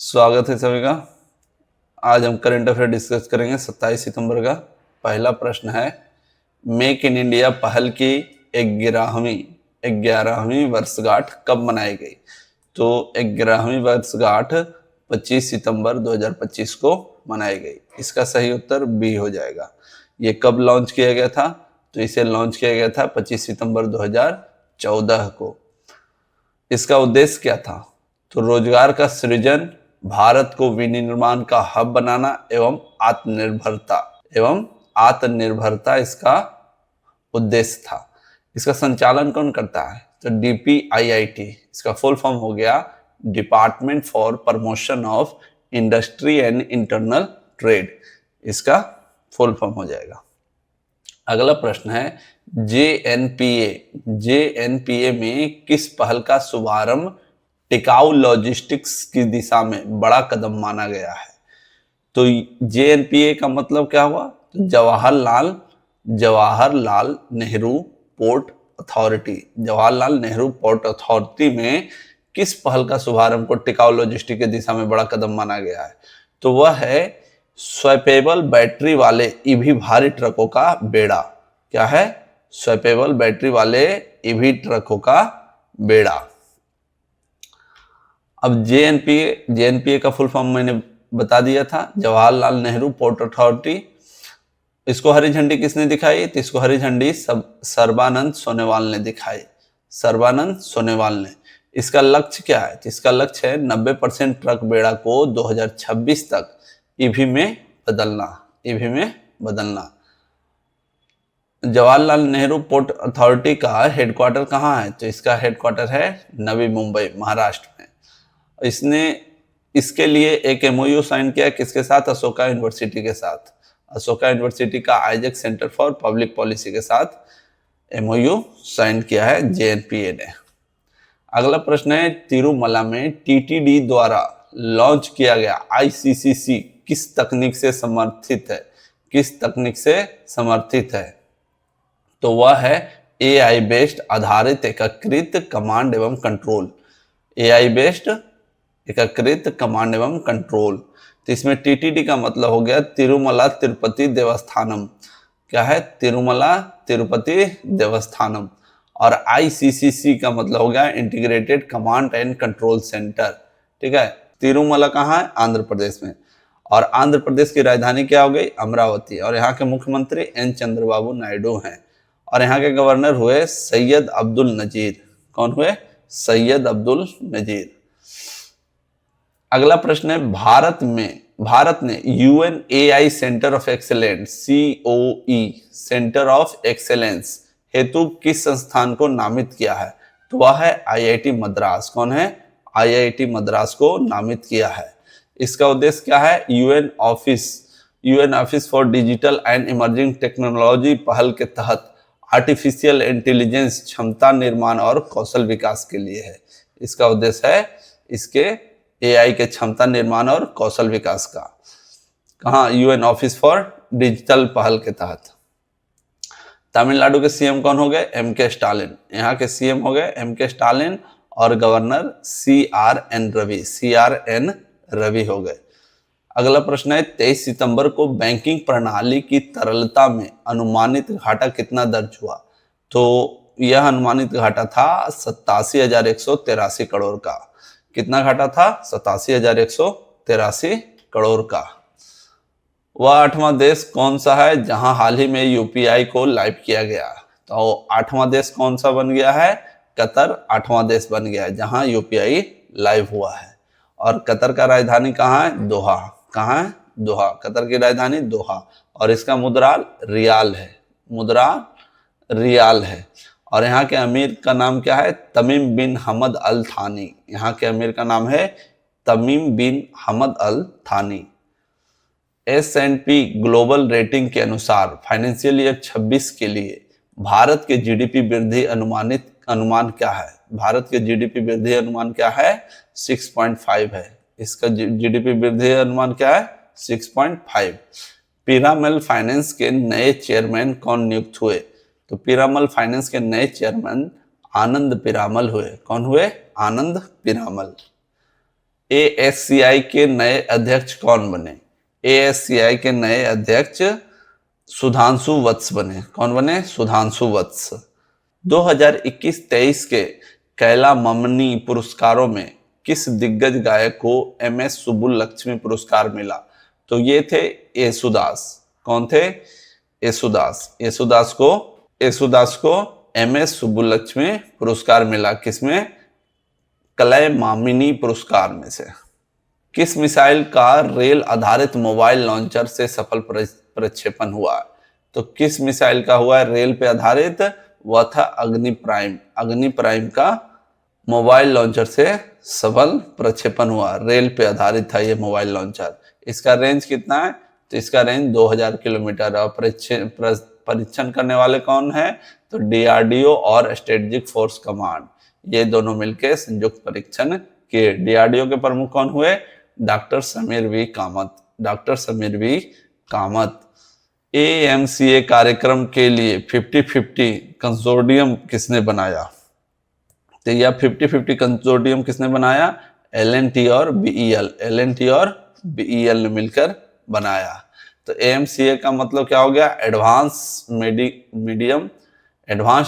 स्वागत है सभी का। आज हम करंट अफेयर डिस्कस करेंगे 27 सितंबर का। पहला प्रश्न है, मेक इन इंडिया पहल की 11वीं वर्षगांठ कब मनाई गई? तो 11वीं वर्षगांठ 25 सितंबर 2025 को मनाई गई। इसका सही उत्तर बी हो जाएगा। ये कब लॉन्च किया गया था? तो इसे लॉन्च किया गया था 25 सितंबर 2014 को। इसका उद्देश्य क्या था? तो रोजगार का सृजन, भारत को विनिर्माण का हब बनाना एवं आत्मनिर्भरता इसका उद्देश्य था। इसका संचालन कौन करता है? तो DPIIT, इसका फुल फॉर्म हो गया department for promotion of industry and internal trade. इसका फुल फॉर्म हो जाएगा। अगला प्रश्न है, JNPA में किस पहल का शुभारंभ टिकाऊ लॉजिस्टिक्स की दिशा में बड़ा कदम माना गया है? तो JNPA का मतलब क्या हुआ? तो Jawaharlal Nehru port authority. Jawaharlal Nehru port authority में किस पहल का शुभारंभ को टिकाऊ लॉजिस्टिक की दिशा में बड़ा कदम माना गया है? तो वह है स्वैपेबल बैटरी वाले ईवी भारी ट्रकों का बेड़ा। क्या है? स्वैपेबल बैटरी वाले ईवी ट्रकों का बेड़ा। अब JNPA का फुल फॉर्म मैंने बता दिया था, जवाहरलाल नेहरू पोर्ट अथॉरिटी। इसको हरी झंडी किसने दिखाई? तो इसको हरी झंडी सर्बानंद सोनोवाल ने दिखाई। सर्बानंद सोनोवाल ने। इसका लक्ष्य क्या है? तो इसका लक्ष्य है 90% ट्रक बेड़ा को 2026 तक ईवी में बदलना। जवाहरलाल नेहरू पोर्ट अथॉरिटी का हेडक्वार्टर कहाँ है? तो इसका हेडक्वार्टर है नवी मुंबई, महाराष्ट्र में। इसके लिए एक MOU साइन किया किसके साथ? अशोका यूनिवर्सिटी के साथ। अशोका यूनिवर्सिटी का Isaac centre for public policy के साथ MOU साइन किया है JNPA ने। अगला प्रश्न है, तिरुमला में TTD द्वारा लॉन्च किया गया ICCC किस तकनीक से समर्थित है? तो वह है AI बेस्ड आधारित एकीकृत कमांड एवं कंट्रोल। AI बेस्ड एकीकृत कमांड एवं कंट्रोल। तो इसमें TTD का मतलब हो गया तिरुमला तिरुपति देवस्थानम। क्या है? तिरुमला तिरुपति देवस्थानम। और ICCC का मतलब हो गया integrated command and control centre. ठीक है। तिरुमला कहाँ है? आंध्र प्रदेश में। और आंध्र प्रदेश की राजधानी क्या हो गई? अमरावती। और यहाँ के मुख्यमंत्री N चंद्रबाबू नायडू हैं। और यहाँ के गवर्नर हुए सैयद अब्दुल नजीर। कौन हुए? सैयद अब्दुल नजीर। अगला प्रश्न है, भारत ने UNAI centre of excellence COE centre of excellence हेतु किस संस्थान को नामित किया है? तो वह है IIT मद्रास। कौन है? IIT मद्रास को नामित किया है। इसका उद्देश्य क्या है? UN office for digital and emerging technology पहल के तहत आर्टिफिशियल इंटेलिजेंस क्षमता निर्माण और कौशल विकास के लिए है। इसका उद्देश्य है इसके AI के क्षमता निर्माण और कौशल विकास का। कहाँ? UN ऑफिस फॉर डिजिटल पहल के तहत। तमिलनाडु के CM कौन हो गए? MK Stalin. यहाँ के CM हो गए MK स्टालिन और गवर्नर CRN रवि हो गए। अगला प्रश्न है, 23 सितंबर को बैंकिंग प्रणाली की तरलता में अनुमानित घाटा कितना दर्ज हुआ? तो यह अनुमानित घाटा था 87,183 करोड़ का। कितना घाटा था? 87,183 करोड़ का। वह 8वां देश कौन सा है जहां हाल ही में UPI को लाइव किया गया? तो 8वां देश कौन सा बन गया है? कतर 8वां देश बन गया है जहां UPI लाइव हुआ है। और कतर का राजधानी कहाँ है? दोहा। कहाँ है? दोहा। कतर की राजधानी दोहा। और इसका मुद्रा रियाल है। और यहाँ के अमीर का नाम क्या है? तमीम बिन हमद अल थानी। यहाँ के अमीर का नाम है तमीम बिन हमद अल थानी। S&P ग्लोबल रेटिंग के अनुसार फाइनेंशियल ईयर 26 के लिए भारत के GDP वृद्धि अनुमान क्या है? भारत के GDP वृद्धि अनुमान क्या है? 6.5 है। इसका GDP वृद्धि अनुमान क्या है? 6.5। पीरामल फाइनेंस के नए चेयरमैन कौन नियुक्त हुए? तो पीरामल फाइनेंस के नए चेयरमैन आनंद पीरामल हुए। कौन हुए? आनंद पीरामल। एएससीआई के नए अध्यक्ष कौन बने? एएससीआई के नए अध्यक्ष सुधांशु वत्स बने। कौन बने? सुधांशु वत्स। 2021-23 के कैला ममनी पुरस्कारों में किस दिग्गज गायक को एमएस सुब्बुलक्ष्मी पुरस्कार मिला? तो ये थे येसुदास। कौन थे? येसुदास। येसुदास को एमएस सुब्बुलक्ष्मी पुरस्कार मिला। किसमें? कलय मामिनी पुरस्कार में से। किस मिसाइल का रेल आधारित मोबाइल लॉन्चर से सफल प्रक्षेपण हुआ? तो किस मिसाइल का हुआ है रेल पे आधारित? वह था अग्नि प्राइम। अग्नि प्राइम का मोबाइल लॉन्चर से सफल प्रक्षेपण हुआ। रेल पे आधारित था ये मोबाइल लॉन्चर। इसका रेंज कितना है? तो इसका रेंज 2000 किलोमीटर। और परीक्षण करने वाले कौन है? तो डीआरडीओ और स्ट्रेटेजिक फोर्स कमांड, ये दोनों मिलकर संयुक्त परीक्षण किए। डीआरडीओ के प्रमुख कौन हुए? Doctor Sameer V Kamat. Doctor Sameer V Kamat. AMCA कार्यक्रम के लिए 50-50 कंसोर्टियम किसने बनाया? तो यह 50-50 कंसोर्टियम किसने बनाया? एलएनटी और बीईएल। एलएनटी और बीईएल ने मिलकर बनाया। तो एएमसीए का मतलब क्या हो गया? Advanced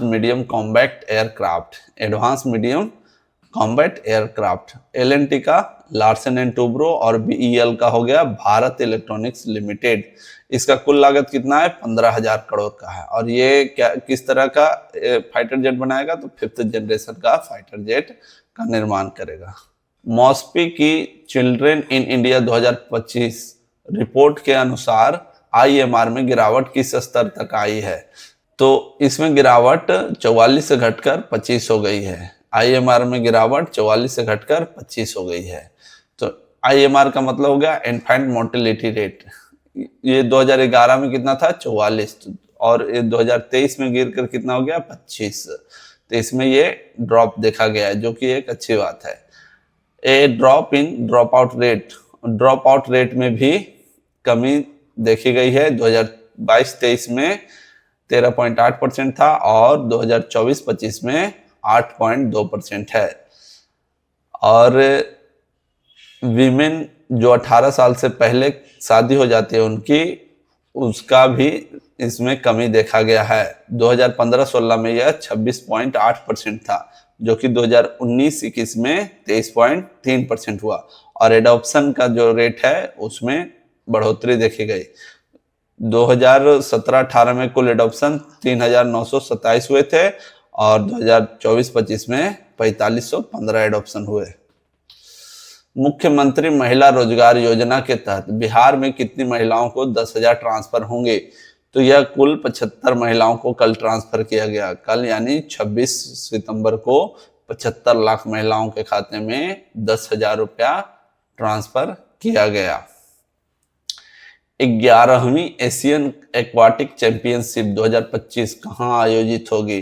medium combat aircraft. Advance medium combat aircraft. LNT का लार्सन एंड टूब्रो और बीईएल का हो गया भारत इलेक्ट्रॉनिक्स लिमिटेड। इसका कुल लागत कितना है? 15,000 करोड़ का है। और ये क्या किस तरह का फाइटर जेट बनाएगा? तो 5th जनरेशन का फाइटर जेट का निर्माण करेगा। मॉस्पी की चिल्ड्रेन इन इंडिया 2025 रिपोर्ट के अनुसार आईएमआर में गिरावट किस स्तर तक आई है? तो इसमें गिरावट 44 से घटकर 25 हो गई है। आईएमआर में गिरावट 44 से घटकर 25 हो गई है। तो आईएमआर का मतलब हो गया इन्फेंट मोर्टेलिटी रेट। ये 2011 में कितना था? 44। और ये 2023 में गिर कर कितना हो गया? 25। तो इसमें ये ड्रॉप देखा गया है, जो कि एक अच्छी बात है। A drop in dropout rate. Dropout rate में भी कमी देखी गई है। 2022-23 में 13.8% था और 2024-25 में 8.2% है। और वीमेन जो 18 साल से पहले शादी हो जाती है उनकी, उसका भी इसमें कमी देखा गया है। 2015-16 में यह 26.8% था, जो कि 2019-21 में 23.3% हुआ। और एडॉप्शन का जो रेट है उसमें बढ़ोतरी देखी गई। 2017-18 में कुल एडॉप्शन 3,927 हुए थे और 2024-25 में 4,515 एडॉप्शन हुए। मुख्यमंत्री महिला रोजगार योजना के तहत बिहार में कितनी महिलाओं को 10,000 ट्रांसफर होंगे? तो यह कुल 75 महिलाओं को कल ट्रांसफर किया गया। कल यानी 26 सितंबर को 75 लाख महिलाओं के खाते में 10,000 रुपया ट्रांसफर किया गया। 11वीं एशियन एक्वाटिक चैंपियनशिप 2025 कहाँ आयोजित होगी?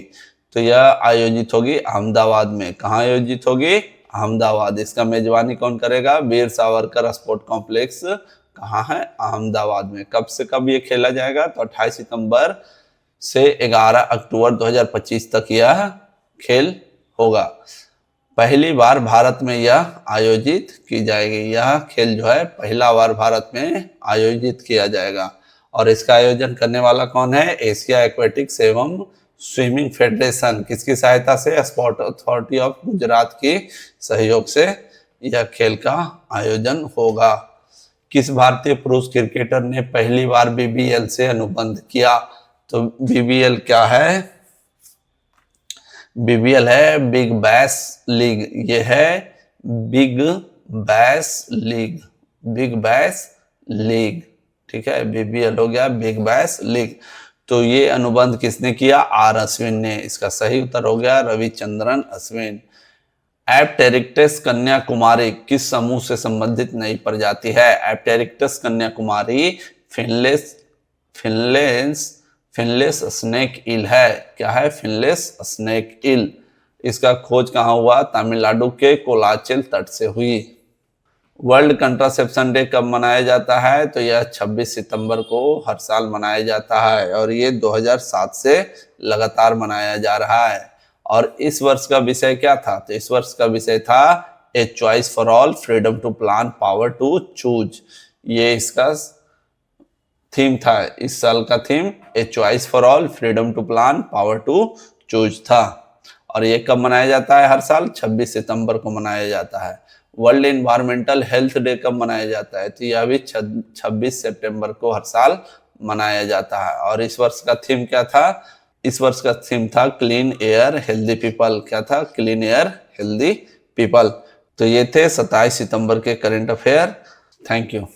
तो यह आयोजित होगी अहमदाबाद में। कहाँ आयोजित होगी? अहमदाबाद। इसका मेजबानी कौन करेगा? वीर सावरकर स्पोर्ट कॉम्प्लेक्स कहाँ है? अहमदाबाद में। कब से कब ये खेला जाएगा? तो 28 सितंबर से 11 अक्टूबर 2025 तक यह खेल होगा। पहली बार भारत में यह आयोजित की जाएगी। यह खेल जो है पहला बार भारत में आयोजित किया जाएगा। और इसका आयोजन करने वाला कौन है? एशिया एक्वेटिक्स एवं स्विमिंग फेडरेशन। किसकी सहायता से? स्पोर्ट अथॉरिटी ऑफ गुजरात की सहयोग से यह खेल का आयोजन होगा। किस भारतीय पुरुष क्रिकेटर ने पहली बार बीबीएल से अनुबंध किया? तो बीबीएल क्या है? बीबीएल है बिग बैश लीग। ये है big bash league. Big bash league, ठीक है। बीबीएल हो गया बिग बैश लीग। तो ये अनुबंध किसने किया? आर अश्विन ने। इसका सही उत्तर हो गया रविचंद्रन अश्विन। एप्टेरिक्टस कन्याकुमारी किस समूह से संबंधित नई प्रजाति है? एप्टेरिक्टस कन्याकुमारी फिनलेस स्नेक ईल है। क्या है? फिनलेस स्नेक ईल। इसका खोज कहाँ हुआ? तमिलनाडु के कोलाचिल तट से हुई। वर्ल्ड कंट्रासेप्शन डे कब मनाया जाता है? तो यह 26 सितंबर को हर साल मनाया जाता है और ये 2007 से लगातार मनाया जा रहा है। और इस वर्ष का विषय क्या था? तो इस वर्ष का विषय था a choice for all, freedom to plan, power to choose. ये इसका थीम था, इस साल का theme a choice for all, freedom to plan, power to choose था। और ये कब मनाया जाता है? हर साल 26 सितंबर को मनाया जाता है। वर्ल्ड इन्वायरमेंटल हेल्थ डे कब मनाया जाता है? तो यह भी 26 सितंबर को हर साल मनाया जाता है। और इस वर्ष का थीम क्या था? इस वर्ष का थीम था क्लीन एयर हेल्दी पीपल। क्या था? Clean air healthy people. तो ये थे 27 सितंबर के करंट अफेयर। Thank you.